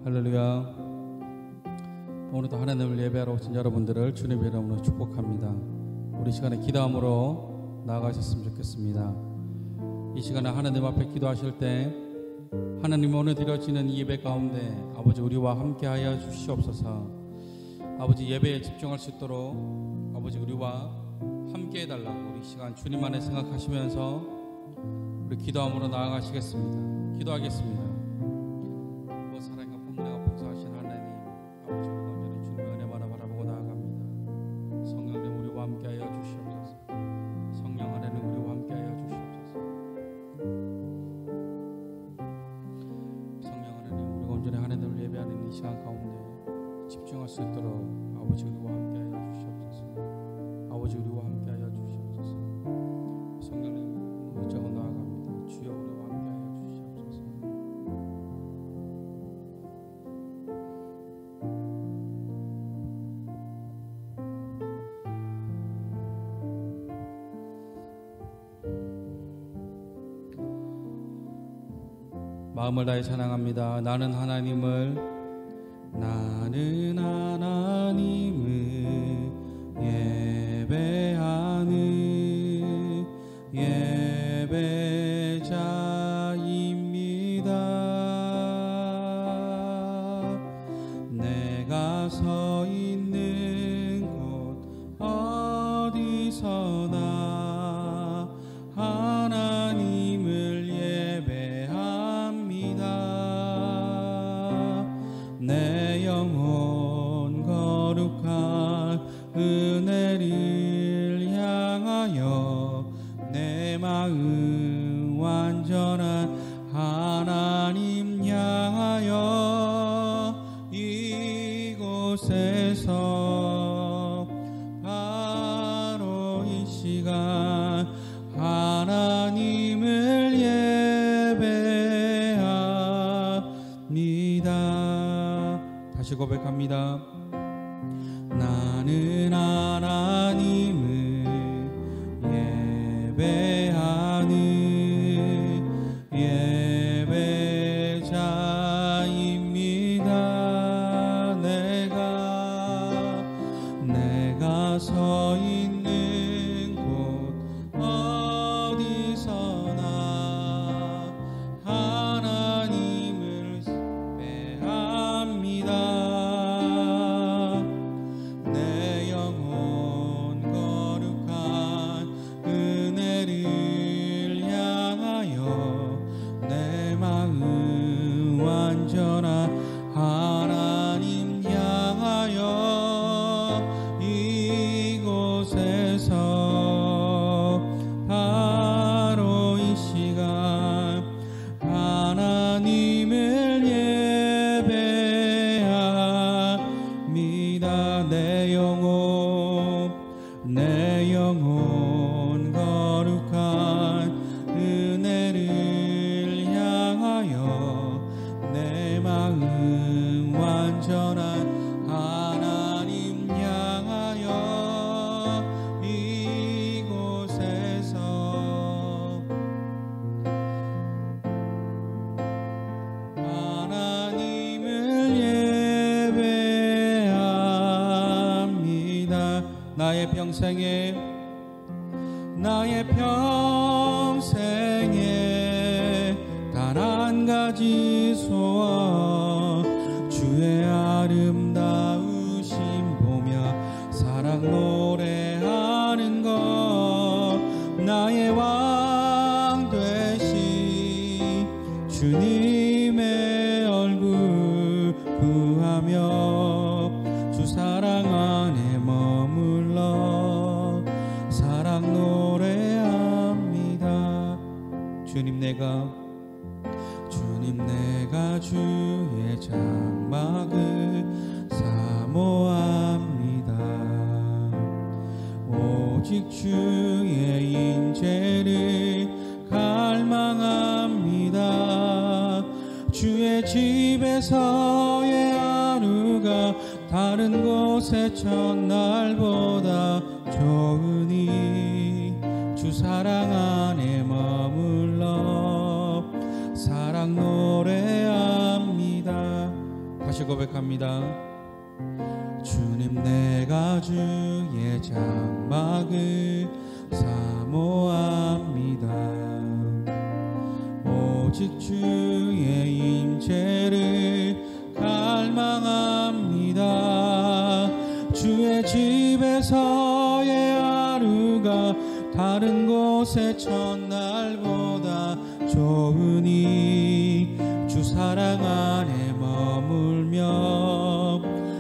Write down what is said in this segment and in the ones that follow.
할렐루야. 오늘도 하나님을 예배하러 오신 여러분들을 주님의 이름으로 축복합니다. 우리 시간에 기도함으로 나아가셨으면 좋겠습니다. 이 시간에 하나님 앞에 기도하실 때 하나님 오늘 드려지는 이 예배 가운데 아버지 우리와 함께하여 주시옵소서. 아버지 예배에 집중할 수 있도록 아버지 우리와 함께 해달라고 우리 시간 주님 안에 생각하시면서 우리 기도함으로 나아가시겠습니다. 기도하겠습니다. 사랑과 풍성하고 풍성하신 하나님 아버지, 우리가 온전히 주님의 은혜만을 바라보고 나아갑니다. 성령님 우리와 함께하여 주시옵소서. 성령 하나님 우리와 함께하여 주시옵소서. 성령 하나님 우리가 온전히 하나님을 예배하는 이 시간 가운데 집중할 수 있도록 아버지 우리와 함께하여 주시옵소서. 아버지 우리와 함께하여 주시옵소서. 성령님 의지하고 나아갑니다. 주여 우리와 함께하여 주시옵소서. 마음을 다해 찬양합니다. 나는 하나님을 예배하는 예배자입니다. 내가 서 있는 곳 어디서나 하나님을 예배합니다. 내 영혼 거룩한 은혜를 향하여 내 마음 완전한 하나님 향하여 이곳에서 바로 이 시간 하나님을 예배합니다. 다시 고백합니다. 나는 하나님을 예배하는 예배자입니다. 내가 서 있는 곳 어디서나 하나님을 예배합니다. 내 영혼 거룩한 은혜를 향하여 내 마음 완전한 하나님 향하여 이곳에서 바로 이 시간 하나님을 예배합니다. 내 영혼 거룩한 은혜를 향하여 내 마음 완전한 하나님 향하여 이곳에서 하나님을 예배합니다. 나의 평생에 단 한 가지 소원 주의 아름다우심 보며 사랑 노래하는 것 나의 왕 되신 주님의 얼굴 구하며 주 사랑 안에 머물러 사랑 노래합니다. 주님 내가 주의 장막을 사모합니다. 오직 주의 인재를 갈망합니다. 주의 집에서의 하루가 다른 곳의 첫날보다 좋으니 주 사랑 안에 머물러 사랑 노래합니다. 다시 고백합니다. 주님, 내가 주의 장막을 사모합니다. 오직 주의 임재를 갈망합니다. 주의 집에서의 하루가 다른 곳의 첫날보다 좋으니 주 사랑 안에 머물며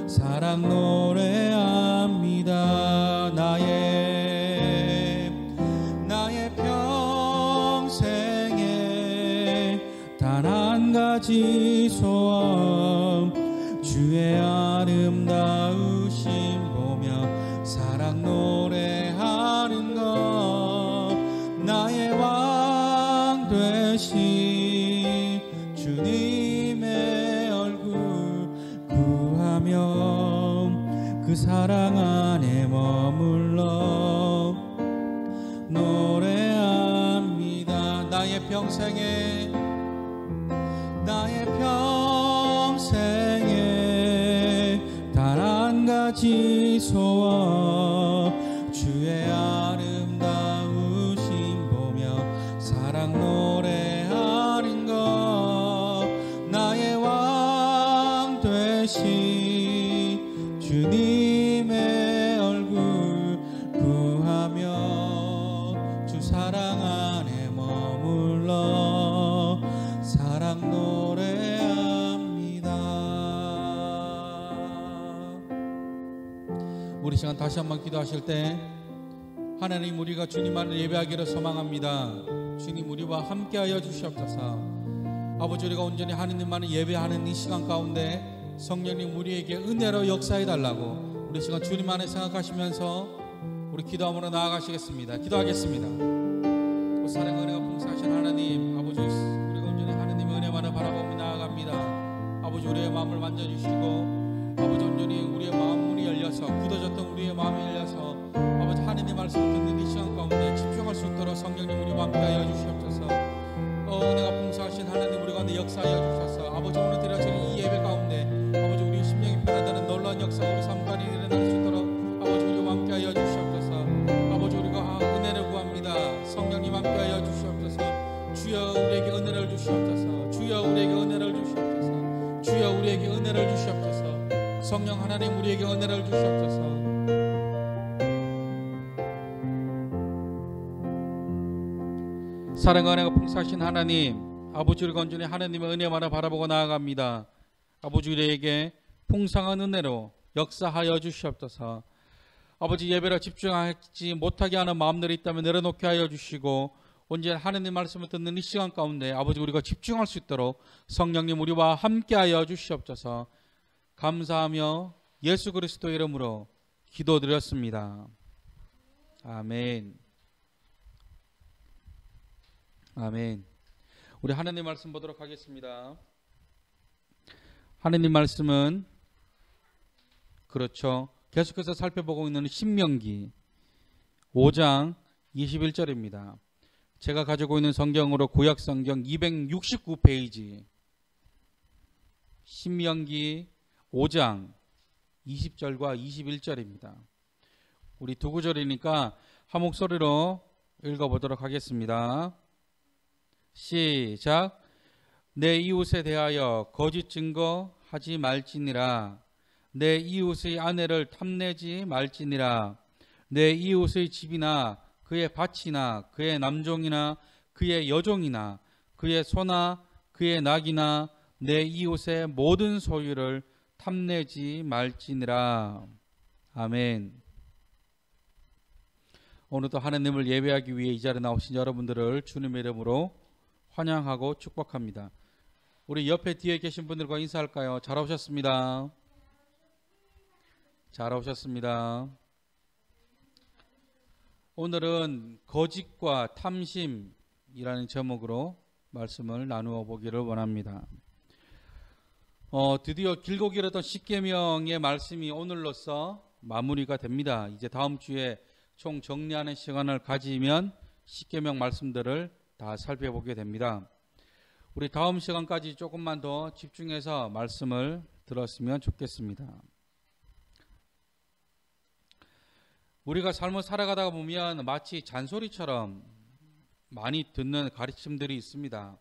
사랑 노래합니다. 나의 평생에 단 한 가지 소원, 주의 아름다우심 보며 사랑 노래하는 것, 나의 왕 되신 주님의 얼굴 구하며 그 사랑 안에 머물러 노래합니다. 나의 평생에 단 한 가지 소원, 주의 아름다우심 보며 사랑 노래하는 것, 나의 왕 되신 주님의 얼굴 구하며 주 사랑 안에 머물러 사랑 노래합니다. 우리 시간 다시 한번 기도하실 때, 하나님, 우리가 주님 안을 예배하기를 소망합니다. 주님, 우리와 함께하여 주시옵소서. 아버지, 우리가 온전히 하나님만을 예배하는 이 시간 가운데 성령님 우리에게 은혜로 역사해 달라고 우리 시간 주님 안에 생각하시면서 우리 기도함으로 나아가시겠습니다. 기도하겠습니다. 사랑과 은혜가 풍성하신 하나님, 아버지, 우리가 온전히 하나님의 은혜만을 바라보며 나아갑니다. 아버지, 우리의 마음을 만져주시고, 아버지, 온전히 우리의 마음 문이 열려서, 굳어졌던 우리의 마음이 열려서 아버지 하나님의 말씀을 듣는 이 시간 가운데 집중할 수 있도록 성령님 우리와 함께하여 주시옵소서. 은혜가 풍성하신 하나님, 우리 가운데 역사하여 주셔서 아버지, 오늘 드려지는 이 예배 가운데 아버지, 우리 심령이 편안하는 놀라운 역사 우리 삶 가운데 일어날 수 있도록 아버지, 우리와 함께하여 주시옵소서. 아버지, 우리가 은혜를 구합니다. 성령님 함께하여 주시옵소서. 주여, 우리에게 은혜를 주시옵소서. 주여, 우리에게 은혜를 주시옵소서. 주여, 우리에게 은혜를 주시옵소서. 성령 하나님, 우리에게 은혜를 주시옵소서. 사랑과 은혜가 풍성하신 하나님, 아버지, 우리가 온전히 하나님의 은혜만을 바라보고 나아갑니다. 아버지, 우리에게 풍성한 은혜로 역사하여 주시옵소서. 아버지, 예배를 집중하지 못하게 하는 마음들이 있다면 내려놓게 하여 주시고, 온전히 하나님 말씀을 듣는 이 시간 가운데 아버지, 우리가 집중할 수 있도록 성령님 우리와 함께하여 주시옵소서. 감사하며 예수 그리스도의 이름으로 기도드렸습니다. 아멘. 아멘. 우리 하나님 말씀 보도록 하겠습니다. 하나님 말씀은 그렇죠, 계속해서 살펴보고 있는 신명기 5장 21절입니다. 제가 가지고 있는 성경으로 구약 성경 269페이지 신명기 5장 20절과 21절입니다. 우리 두 구절이니까 한 목소리로 읽어보도록 하겠습니다. 시작. 내 이웃에 대하여 거짓 증거하지 말지니라. 내 이웃의 아내를 탐내지 말지니라. 내 이웃의 집이나 그의 밭이나 그의 남종이나 그의 여종이나 그의 소나 그의 낙이나 내 이웃의 모든 소유를 탐내지 말지니라. 아멘. 오늘도 하나님을 예배하기 위해 이 자리에 나오신 여러분들을 주님의 이름으로 환영하고 축복합니다. 우리 옆에 뒤에 계신 분들과 인사할까요? 잘 오셨습니다. 잘 오셨습니다. 오늘은 거짓과 탐심이라는 제목으로 말씀을 나누어 보기를 원합니다. 드디어 길고 길었던 십계명의 말씀이 오늘로써 마무리가 됩니다. 이제 다음 주에 총 정리하는 시간을 가지면 십계명 말씀들을 다 살펴보게 됩니다. 우리 다음 시간까지 조금만 더 집중해서 말씀을 들었으면 좋겠습니다. 우리가 삶을 살아가다 보면 마치 잔소리처럼 많이 듣는 가르침들이 있습니다.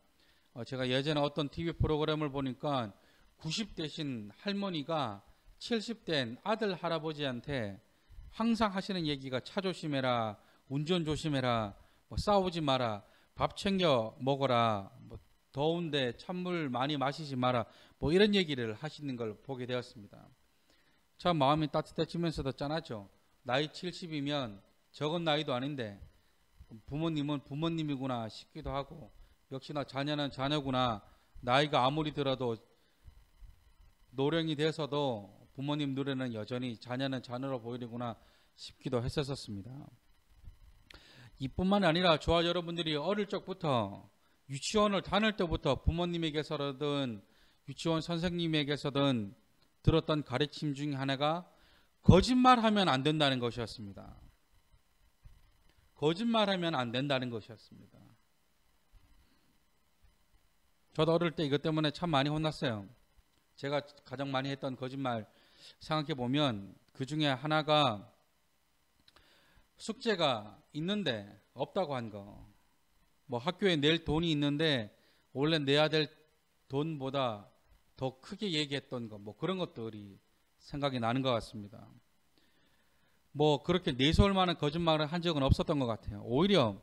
제가 예전에 어떤 TV 프로그램을 보니까 90대신 할머니가 70된 아들 할아버지한테 항상 하시는 얘기가 차 조심해라, 운전 조심해라, 뭐 싸우지 마라, 밥 챙겨 먹어라, 뭐 더운데 찬물 많이 마시지 마라, 뭐 이런 얘기를 하시는 걸 보게 되었습니다. 참 마음이 따뜻해지면서도 짠하죠. 나이 70이면 적은 나이도 아닌데 부모님은 부모님이구나 싶기도 하고, 역시나 자녀는 자녀구나, 나이가 아무리 들어도 노령이 돼서도 부모님 눈에는 여전히 자녀는 자녀로 보이는구나 싶기도 했었습니다. 이뿐만 아니라 저와 여러분들이 어릴 적부터 유치원을 다닐 때부터 부모님에게서든 유치원 선생님에게서든 들었던 가르침 중에 하나가 거짓말하면 안 된다는 것이었습니다. 거짓말하면 안 된다는 것이었습니다. 저도 어릴 때 이것 때문에 참 많이 혼났어요. 제가 가장 많이 했던 거짓말 생각해 보면 그 중에 하나가 숙제가 있는데 없다고 한 거, 뭐 학교에 낼 돈이 있는데 원래 내야 될 돈보다 더 크게 얘기했던 거, 뭐 그런 것들이 생각이 나는 것 같습니다. 뭐 그렇게 내세울 만한 거짓말을 한 적은 없었던 것 같아요. 오히려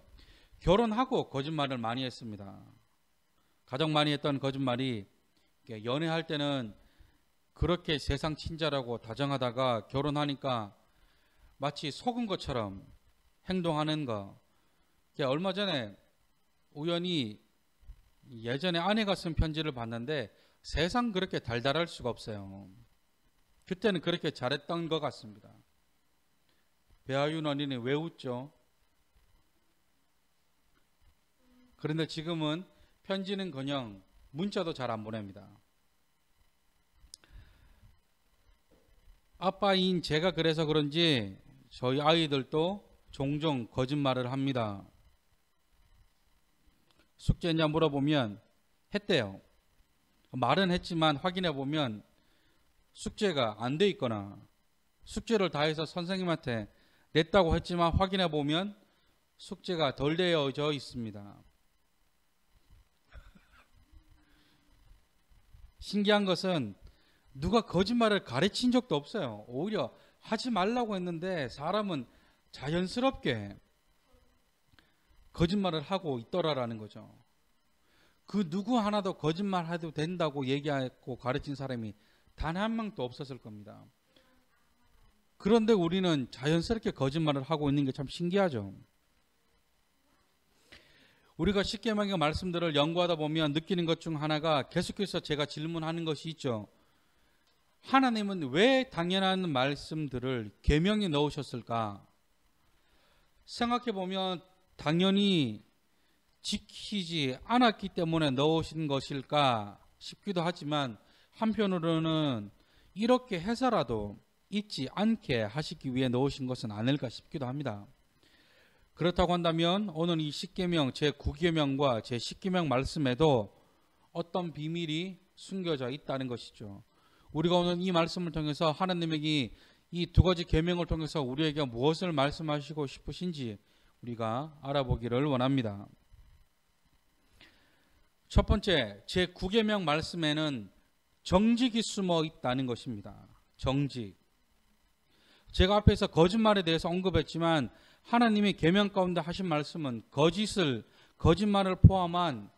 결혼하고 거짓말을 많이 했습니다. 가장 많이 했던 거짓말이, 연애할 때는 그렇게 세상 친절하고 다정하다가 결혼하니까 마치 속은 것처럼 행동하는 거. 얼마 전에 우연히 예전에 아내가 쓴 편지를 봤는데 세상 그렇게 달달할 수가 없어요. 그때는 그렇게 잘했던 것 같습니다. 배아윤 언니는 왜 웃죠? 그런데 지금은 편지는커녕 문자도 잘 안 보냅니다. 아빠인 제가 그래서 그런지 저희 아이들도 종종 거짓말을 합니다. 숙제냐 물어보면 했대요. 말은 했지만 확인해 보면 숙제가 안 돼 있거나, 숙제를 다 해서 선생님한테 냈다고 했지만 확인해 보면 숙제가 덜 되어져 있습니다. 신기한 것은 누가 거짓말을 가르친 적도 없어요. 오히려 하지 말라고 했는데 사람은 자연스럽게 거짓말을 하고 있더라라는 거죠. 그 누구 하나도 거짓말 해도 된다고 얘기하고 가르친 사람이 단 한 명도 없었을 겁니다. 그런데 우리는 자연스럽게 거짓말을 하고 있는 게 참 신기하죠. 우리가 십계명의 말씀들을 연구하다 보면 느끼는 것 중 하나가, 계속해서 제가 질문하는 것이 있죠. 하나님은 왜 당연한 말씀들을 계명에 넣으셨을까? 생각해 보면 당연히 지키지 않았기 때문에 넣으신 것일까 싶기도 하지만, 한편으로는 이렇게 해서라도 잊지 않게 하시기 위해 넣으신 것은 아닐까 싶기도 합니다. 그렇다고 한다면 오늘 이 십계명 제9계명과 제10계명 말씀에도 어떤 비밀이 숨겨져 있다는 것이죠. 우리가 오늘 이 말씀을 통해서 하나님에게 이 두 가지 계명을 통해서 우리에게 무엇을 말씀하시고 싶으신지 우리가 알아보기를 원합니다. 첫 번째, 제9계명 말씀에는 정직이 숨어 있다는 것입니다. 정직. 제가 앞에서 거짓말에 대해서 언급했지만 하나님이 계명 가운데 하신 말씀은 거짓말을 포함한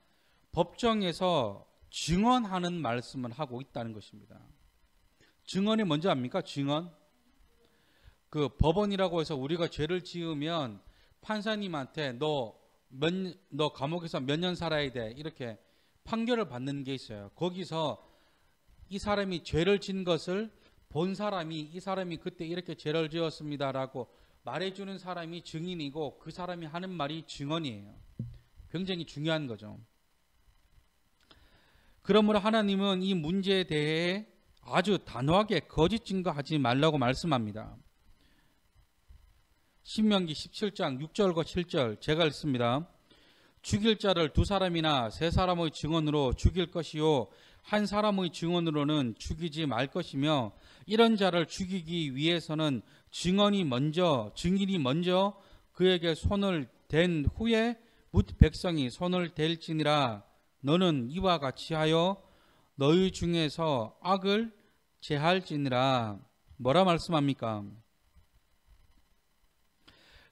법정에서 증언하는 말씀을 하고 있다는 것입니다. 증언이 뭔지 압니까? 증언. 그 법원이라고 해서 우리가 죄를 지으면 판사님한테 너 감옥에서 몇 년 살아야 돼, 이렇게 판결을 받는 게 있어요. 거기서 이 사람이 죄를 진 것을 본 사람이, 이 사람이 그때 이렇게 죄를 지었습니다라고 말해주는 사람이 증인이고, 그 사람이 하는 말이 증언이에요. 굉장히 중요한 거죠. 그러므로 하나님은 이 문제에 대해 아주 단호하게 거짓 증거하지 말라고 말씀합니다. 신명기 17장 6절과 7절 제가 읽습니다. 죽일 자를 두 사람이나 세 사람의 증언으로 죽일 것이요 한 사람의 증언으로는 죽이지 말 것이며 이런 자를 죽이기 위해서는 증인이 먼저 그에게 손을 댄 후에 뭇 백성이 손을 댈지니라. 너는 이와 같이 하여 너희 중에서 악을 제할지니라. 뭐라 말씀합니까?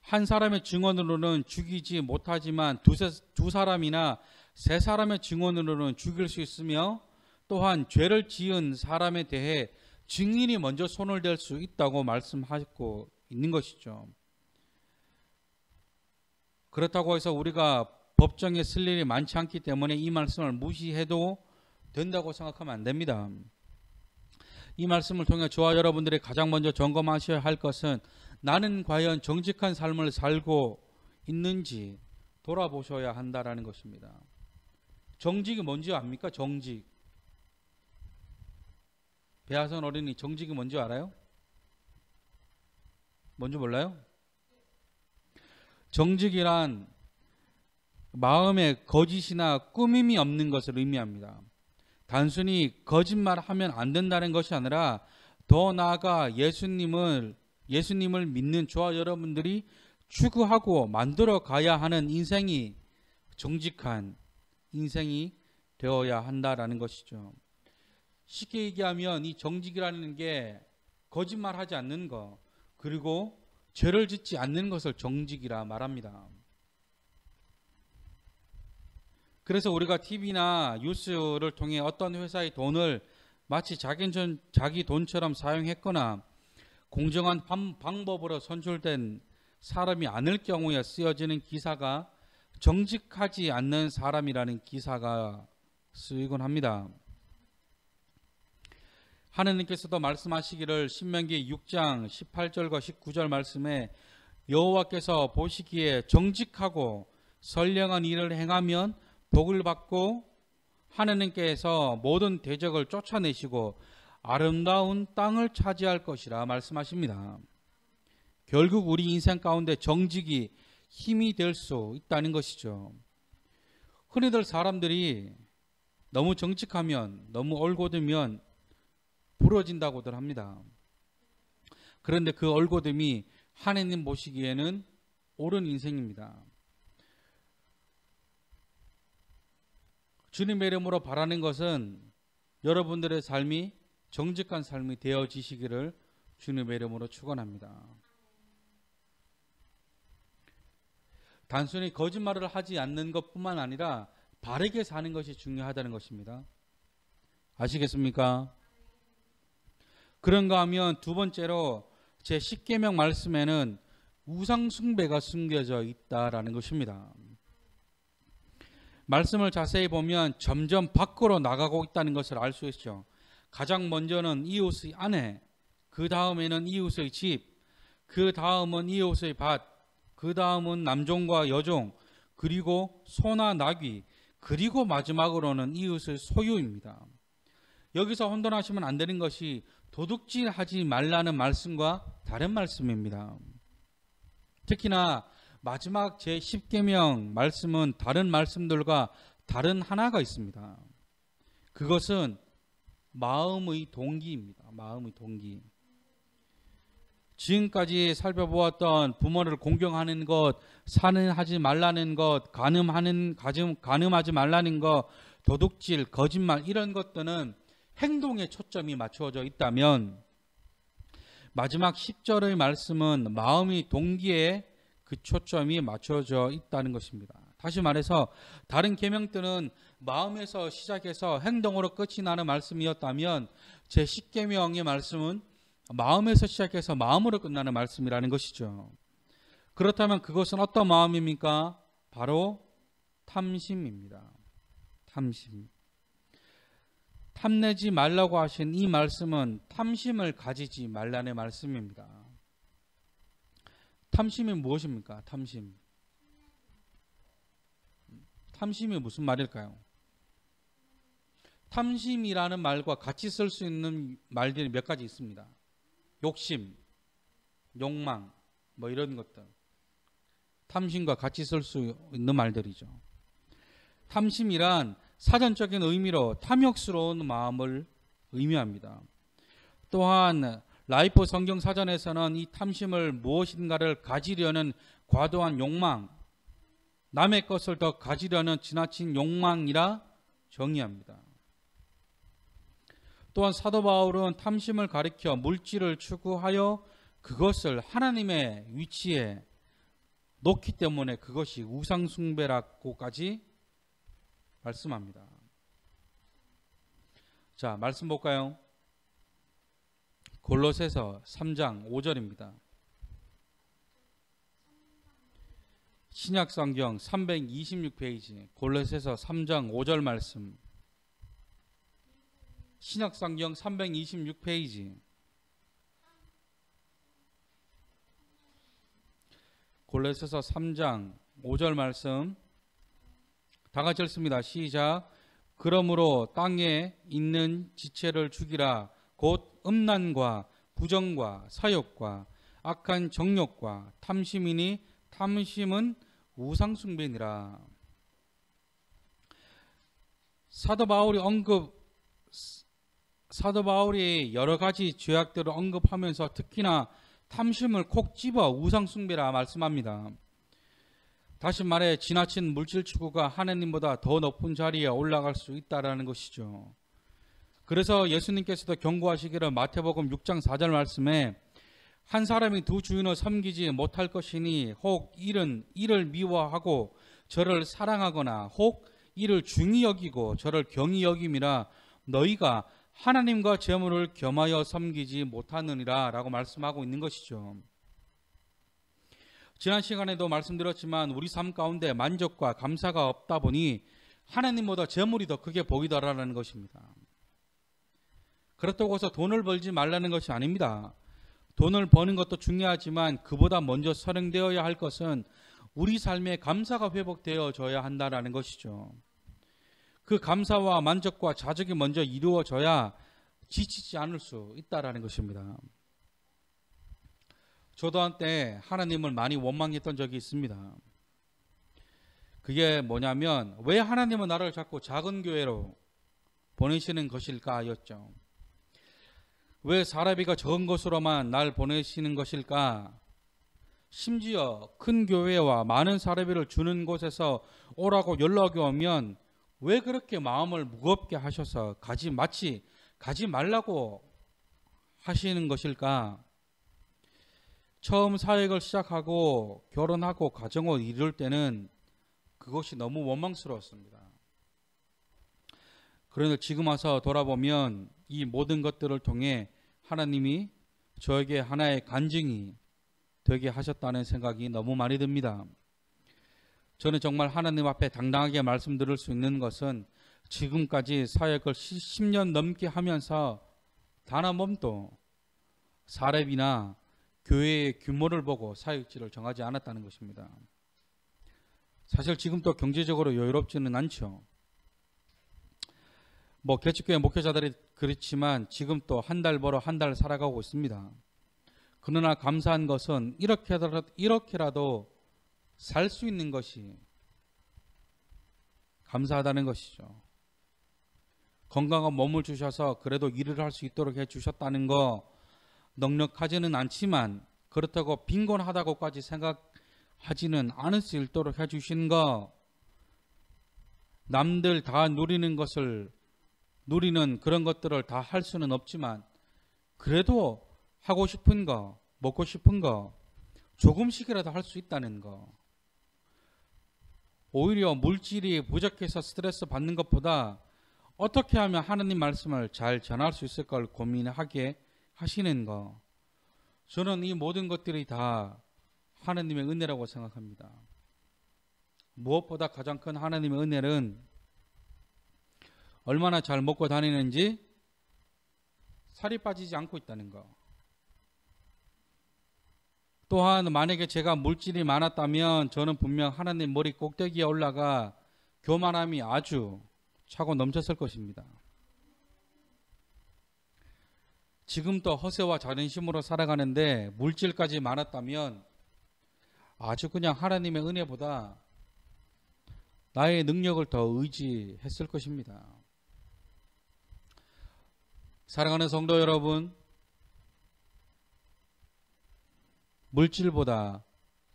한 사람의 증언으로는 죽이지 못하지만 두 사람이나 세 사람의 증언으로는 죽일 수 있으며 또한 죄를 지은 사람에 대해 증인이 먼저 손을 댈 수 있다고 말씀하고 있는 것이죠. 그렇다고 해서 우리가 법정에 쓸 일이 많지 않기 때문에 이 말씀을 무시해도 된다고 생각하면 안 됩니다. 이 말씀을 통해 저와 여러분들이 가장 먼저 점검하셔야 할 것은 나는 과연 정직한 삶을 살고 있는지 돌아보셔야 한다라는 것입니다. 정직이 뭔지 압니까? 정직. 배하선 어린이 정직이 뭔지 알아요? 뭔지 몰라요? 정직이란 마음에 거짓이나 꾸밈이 없는 것을 의미합니다. 단순히 거짓말하면 안 된다는 것이 아니라 더 나아가 예수님을 믿는 저와 여러분들이 추구하고 만들어 가야 하는 인생이 정직한 인생이 되어야 한다라는 것이죠. 쉽게 얘기하면 이 정직이라는 게 거짓말하지 않는 것, 그리고 죄를 짓지 않는 것을 정직이라 말합니다. 그래서 우리가 TV나 뉴스를 통해 어떤 회사의 돈을 마치 자기 돈처럼 사용했거나 공정한 방법으로 선출된 사람이 아닐 경우에 쓰여지는 기사가 정직하지 않는 사람이라는 기사가 쓰이곤 합니다. 하느님께서도 말씀하시기를 신명기 6장 18절과 19절 말씀에 여호와께서 보시기에 정직하고 선량한 일을 행하면 복을 받고 하느님께서 모든 대적을 쫓아내시고 아름다운 땅을 차지할 것이라 말씀하십니다. 결국 우리 인생 가운데 정직이 힘이 될 수 있다는 것이죠. 흔히들 사람들이 너무 정직하면, 너무 올곧으면 부러진다고들 합니다. 그런데 그 올곧음이 하느님 보시기에는 옳은 인생입니다. 주님의 이름으로 바라는 것은 여러분들의 삶이 정직한 삶이 되어지시기를 주님의 이름으로 축원합니다. 단순히 거짓말을 하지 않는 것뿐만 아니라 바르게 사는 것이 중요하다는 것입니다. 아시겠습니까? 그런가 하면 두 번째로 제 10계명 말씀에는 우상 숭배가 숨겨져 있다라는 것입니다. 말씀을 자세히 보면 점점 밖으로 나가고 있다는 것을 알 수 있죠. 가장 먼저는 이웃의 아내, 그 다음에는 이웃의 집, 그 다음은 이웃의 밭, 그 다음은 남종과 여종, 그리고 소나 나귀, 그리고 마지막으로는 이웃의 소유입니다. 여기서 혼돈하시면 안 되는 것이 도둑질하지 말라는 말씀과 다른 말씀입니다. 특히나 마지막 제10계명 말씀은 다른 말씀들과 다른 하나가 있습니다. 그것은 마음의 동기입니다. 마음의 동기. 지금까지 살펴보았던 부모를 공경하는 것, 산행하지 말라는 것, 간음하지 말라는 것, 도둑질, 거짓말 이런 것들은 행동에 초점이 맞춰져 있다면 마지막 10절의 말씀은 마음의 동기에 그 초점이 맞춰져 있다는 것입니다. 다시 말해서 다른 계명들은 마음에서 시작해서 행동으로 끝이 나는 말씀이었다면 제10계명의 말씀은 마음에서 시작해서 마음으로 끝나는 말씀이라는 것이죠. 그렇다면 그것은 어떤 마음입니까? 바로 탐심입니다. 탐심. 탐내지 말라고 하신 이 말씀은 탐심을 가지지 말라는 말씀입니다. 탐심이 무엇입니까? 탐심. 탐심이 무슨 말일까요? 탐심이라는 말과 같이 쓸 수 있는 말들이 몇 가지 있습니다. 욕심, 욕망, 뭐 이런 것들. 탐심과 같이 쓸 수 있는 말들이죠. 탐심이란 사전적인 의미로 탐욕스러운 마음을 의미합니다. 또한 라이프 성경 사전에서는 이 탐심을 무엇인가를 가지려는 과도한 욕망, 남의 것을 더 가지려는 지나친 욕망이라 정의합니다. 또한 사도 바울은 탐심을 가리켜 물질을 추구하여 그것을 하나님의 위치에 놓기 때문에 그것이 우상숭배라고까지 말씀합니다. 자, 말씀 볼까요? 골로새서 3장 5절입니다. 신약성경 326페이지 골로새서 3장 5절 말씀. 신약성경 326페이지 골로새서 3장 5절 말씀 다 같이 읽습니다. 시작. 그러므로 땅에 있는 지체를 죽이라. 곧 음란과 부정과 사욕과 악한 정욕과 탐심이니 탐심은 우상숭배니라. 사도 바울이 여러 가지 죄악들을 언급하면서 특히나 탐심을 콕 집어 우상숭배라 말씀합니다. 다시 말해 지나친 물질 추구가 하나님보다 더 높은 자리에 올라갈 수 있다라는 것이죠. 그래서 예수님께서도 경고하시기를 마태복음 6장 4절 말씀에 한 사람이 두 주인을 섬기지 못할 것이니 혹 이를 미워하고 저를 사랑하거나 혹 이를 중히 여기고 저를 경히 여김이라 너희가 하나님과 재물을 겸하여 섬기지 못하느니라 라고 말씀하고 있는 것이죠. 지난 시간에도 말씀드렸지만 우리 삶 가운데 만족과 감사가 없다 보니 하나님보다 재물이 더 크게 보이더라라는 것입니다. 그렇다고 해서 돈을 벌지 말라는 것이 아닙니다. 돈을 버는 것도 중요하지만 그보다 먼저 선행되어야 할 것은 우리 삶의 감사가 회복되어져야 한다는 것이죠. 그 감사와 만족과 자족이 먼저 이루어져야 지치지 않을 수 있다는 것입니다. 저도 한때 하나님을 많이 원망했던 적이 있습니다. 그게 뭐냐면 왜 하나님은 나를 자꾸 작은 교회로 보내시는 것일까 였죠. 왜 사례비가 적은 곳으로만 날 보내시는 것일까? 심지어 큰 교회와 많은 사례비를 주는 곳에서 오라고 연락이 오면 왜 그렇게 마음을 무겁게 하셔서 마치 가지 말라고 하시는 것일까? 처음 사역을 시작하고 결혼하고 가정을 이룰 때는 그것이 너무 원망스러웠습니다. 그런데 지금 와서 돌아보면 이 모든 것들을 통해 하나님이 저에게 하나의 간증이 되게 하셨다는 생각이 너무 많이 듭니다. 저는 정말 하나님 앞에 당당하게 말씀드릴 수 있는 것은 지금까지 사역을 10년 넘게 하면서 단 한 번도 사례비나 교회의 규모를 보고 사역지를 정하지 않았다는 것입니다. 사실 지금도 경제적으로 여유롭지는 않죠. 개척교회 목회자들이 그렇지만 지금 또 한 달 벌어 한 달 살아가고 있습니다. 그러나 감사한 것은 이렇게라도 살 수 있는 것이 감사하다는 것이죠. 건강한 몸을 주셔서 그래도 일을 할 수 있도록 해주셨다는 거 넉넉하지는 않지만 그렇다고 빈곤하다고까지 생각하지는 않을 수 있도록 해주신 거 남들 다 누리는 그런 것들을 다 할 수는 없지만 그래도 하고 싶은 거, 먹고 싶은 거 조금씩이라도 할 수 있다는 거. 오히려 물질이 부족해서 스트레스 받는 것보다 어떻게 하면 하나님 말씀을 잘 전할 수 있을까를 고민하게 하시는 거. 저는 이 모든 것들이 다 하나님의 은혜라고 생각합니다. 무엇보다 가장 큰 하나님의 은혜는 얼마나 잘 먹고 다니는지 살이 빠지지 않고 있다는 거. 또한 만약에 제가 물질이 많았다면 저는 분명 하나님 머리 꼭대기에 올라가 교만함이 아주 차고 넘쳤을 것입니다. 지금도 허세와 자존심으로 살아가는데 물질까지 많았다면 아주 그냥 하나님의 은혜보다 나의 능력을 더 의지했을 것입니다. 사랑하는 성도 여러분, 물질보다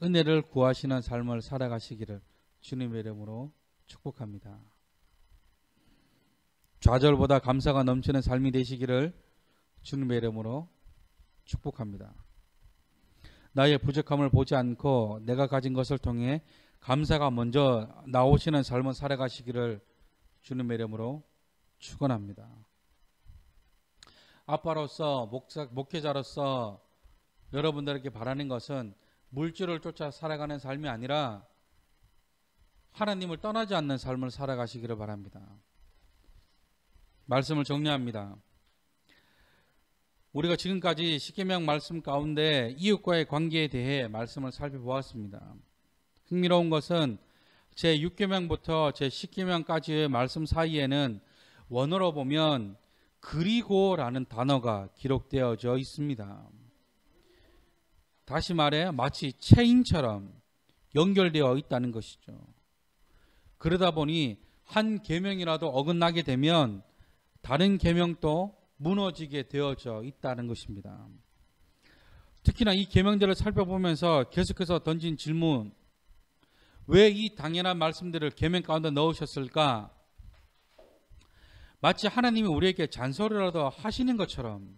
은혜를 구하시는 삶을 살아가시기를 주님의 이름으로 축복합니다. 좌절보다 감사가 넘치는 삶이 되시기를 주님의 이름으로 축복합니다. 나의 부족함을 보지 않고 내가 가진 것을 통해 감사가 먼저 나오시는 삶을 살아가시기를 주님의 이름으로 축원합니다. 아빠로서 목회자로서 여러분들에게 바라는 것은 물질을 쫓아 살아가는 삶이 아니라 하나님을 떠나지 않는 삶을 살아가시기를 바랍니다. 말씀을 정리합니다. 우리가 지금까지 십계명 말씀 가운데 이웃과의 관계에 대해 말씀을 살펴보았습니다. 흥미로운 것은 제6계명부터 제10계명까지의 말씀 사이에는 원어로 보면 그리고라는 단어가 기록되어져 있습니다. 다시 말해 마치 체인처럼 연결되어 있다는 것이죠. 그러다 보니 한 계명이라도 어긋나게 되면 다른 계명도 무너지게 되어져 있다는 것입니다. 특히나 이 계명들을 살펴보면서 계속해서 던진 질문, 왜 이 당연한 말씀들을 계명 가운데 넣으셨을까? 마치 하나님이 우리에게 잔소리라도 하시는 것처럼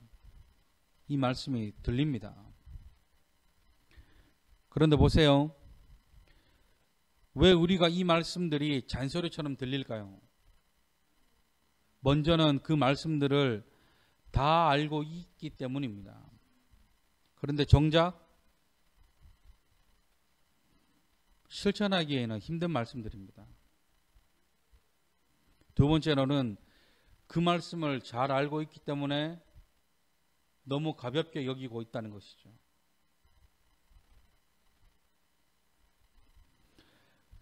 이 말씀이 들립니다. 그런데 보세요. 왜 우리가 이 말씀들이 잔소리처럼 들릴까요? 먼저는 그 말씀들을 다 알고 있기 때문입니다. 그런데 정작 실천하기에는 힘든 말씀들입니다. 두 번째로는 그 말씀을 잘 알고 있기 때문에 너무 가볍게 여기고 있다는 것이죠.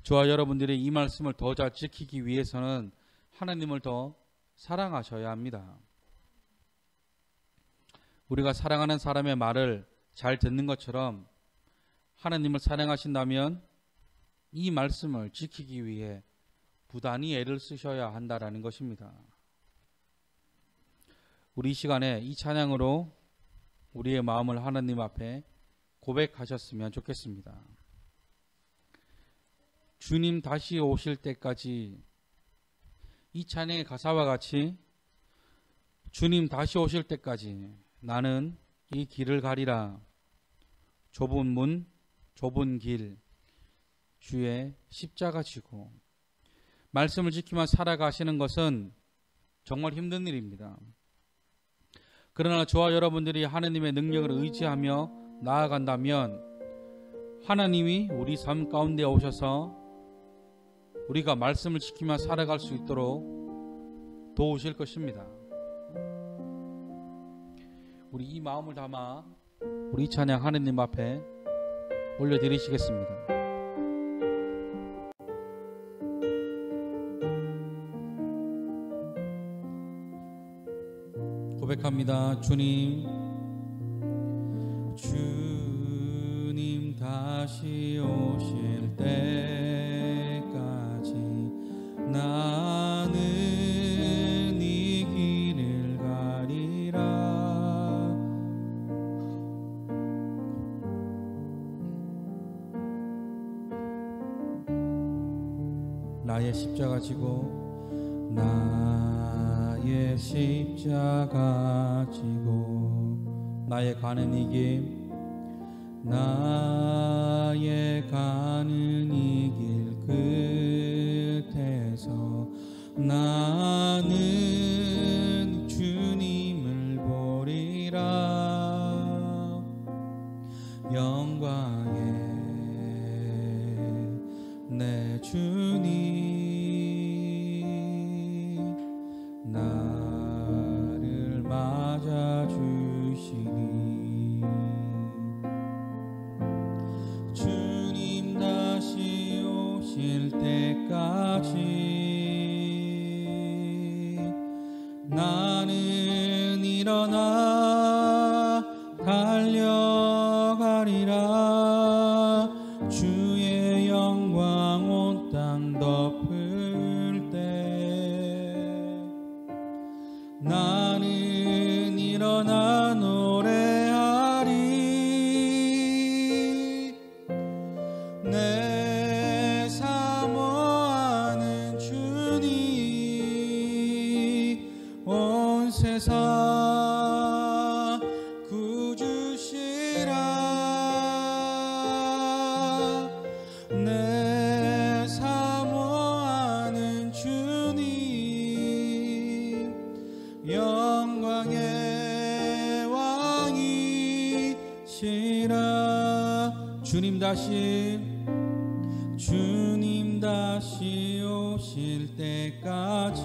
저와 여러분들이 이 말씀을 더 잘 지키기 위해서는 하나님을 더 사랑하셔야 합니다. 우리가 사랑하는 사람의 말을 잘 듣는 것처럼 하나님을 사랑하신다면 이 말씀을 지키기 위해 부단히 애를 쓰셔야 한다라는 것입니다. 우리 이 시간에 이 찬양으로 우리의 마음을 하나님 앞에 고백하셨으면 좋겠습니다. 주님 다시 오실 때까지, 이 찬양의 가사와 같이 주님 다시 오실 때까지 나는 이 길을 가리라. 좁은 문, 좁은 길, 주의 십자가 지고. 말씀을 지키며 살아가시는 것은 정말 힘든 일입니다. 그러나 저와 여러분들이 하나님의 능력을 의지하며 나아간다면 하나님이 우리 삶 가운데 오셔서 우리가 말씀을 지키며 살아갈 수 있도록 도우실 것입니다. 우리 이 마음을 담아 우리 찬양 하나님 앞에 올려드리시겠습니다. 고백합니다. 주님 다시 오실 때까지 나는 이 길을 가리라. 나의 십자가 지고, 나의 십자가 지고, 나의 가는 이 길, 나의 가는 이 길 끝에서 나는 주님을 보리라. 영광의 내 주님 나를 맞아주시니. 주님 다시 오실 때까지 나는 일어나 달려가리라. 주의 영광 온 땅 덮으 나는 일어나 노래하리. 내 사모하는 주님 온 세상 구주시라. 내 사모하는 주님 영광의 왕이시라. 주님 다시 오실 때까지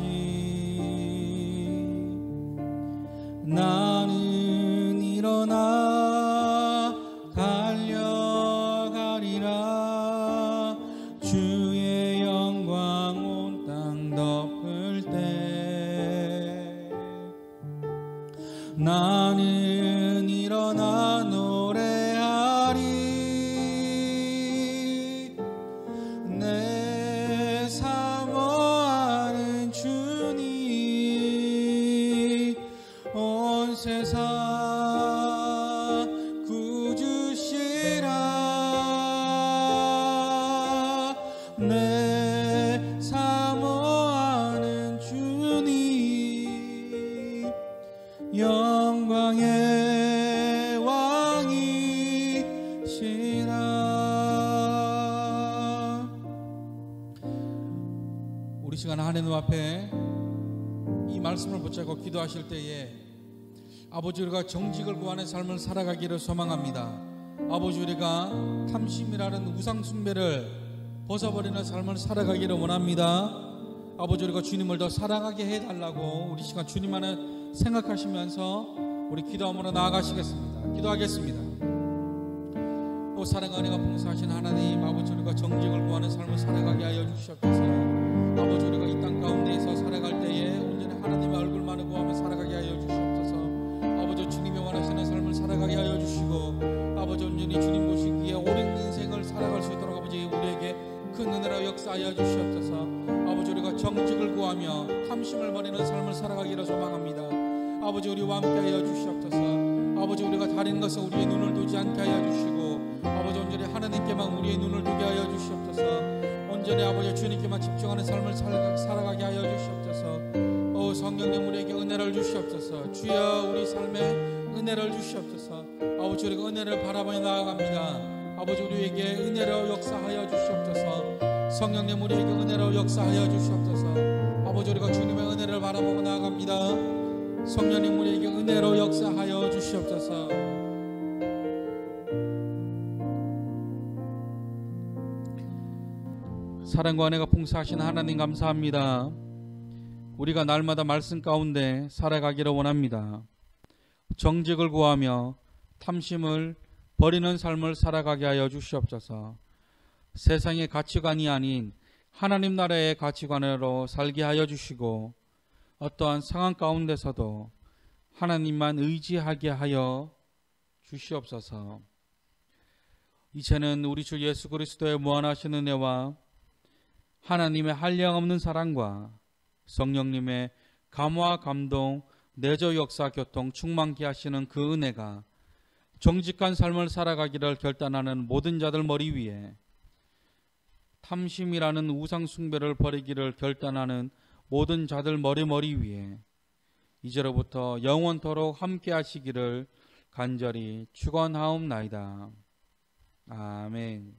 나는 일어나 달려가리라. 주의 영광 온 땅 덮을 때 나는 일어나 노래하리. 내 사모하는 주님 온 세상 구주시라. 내 사모하는 주님 영광의 왕이시라. 우리 시간 하나님 앞에 이 말씀을 붙잡고 기도하실 때에 아버지, 우리가 정직을 구하는 삶을 살아가기를 소망합니다. 아버지, 우리가 탐심이라는 우상 숭배를 벗어버리는 삶을 살아가기를 원합니다. 아버지, 우리가 주님을 더 사랑하게 해달라고 우리 시간 주님만을 생각하시면서 우리 기도함으로 나아가시겠습니다. 기도하겠습니다. 오 사랑과 은혜가 풍성하신 하나님, 아버지, 우리가 정직을 구하는 삶을 살아가게 하여 주시옵소서. 아버지, 우리가 이 땅 가운데에서 살아갈 때에 온전히 하나님의 얼굴만을 구하며 살아가게 하여 주시옵소서. 아버지, 주님이 원하시는 삶을 살아가게 하여 주시고, 아버지, 온전히 주님 보시기에 오랜 인생을 살아갈 수 있도록 아버지 우리에게 큰 은혜로 역사하여 주시옵소서. 아버지, 우리가 정직을 구하며 탐심을 버리는 삶을 살아가기를 소망합니다. 아버지, 우리와 함께 하여 주시옵소서. 아버지, 우리가 다른 것에 우리의 눈을 두지 않게 하여 주시고, 아버지, 온전히 하나님께만 우리의 눈을 두게 하여 주시옵소서. 온전히 아버지 주님께만 집중하는 삶을 살아가게 하여 주시옵소서. 오 성령님, 우리에게 은혜를 주시옵소서. 주여, 우리 삶에 은혜를 주시옵소서. 아버지, 우리가 은혜를 바라보며 나아갑니다. 아버지, 우리에게 은혜로 역사하여 주시옵소서. 성령님, 우리에게 은혜로 역사하여 주시옵소서. 아버지, 우리가 주님의 은혜를 바라보고 나아갑니다. 성령님, 우리에게 은혜로 역사하여 주시옵소서. 사랑과 은혜가 풍성하신 하나님 감사합니다. 우리가 날마다 말씀 가운데 살아가기를 원합니다. 정직을 구하며 탐심을 버리는 삶을 살아가게 하여 주시옵소서. 세상의 가치관이 아닌 하나님 나라의 가치관으로 살게 하여 주시고, 어떠한 상황 가운데서도 하나님만 의지하게 하여 주시옵소서. 이제는 우리 주 예수 그리스도의 무한하신 은혜와 하나님의 한량없는 사랑과 성령님의 감화 감동 내조 역사 교통 충만케 하시는 그 은혜가 정직한 삶을 살아가기를 결단하는 모든 자들 머리 위에, 탐심이라는 우상 숭배를 버리기를 결단하는 모든 자들 머리 위에 이제로부터 영원토록 함께 하시기를 간절히 축원하옵나이다. 아멘.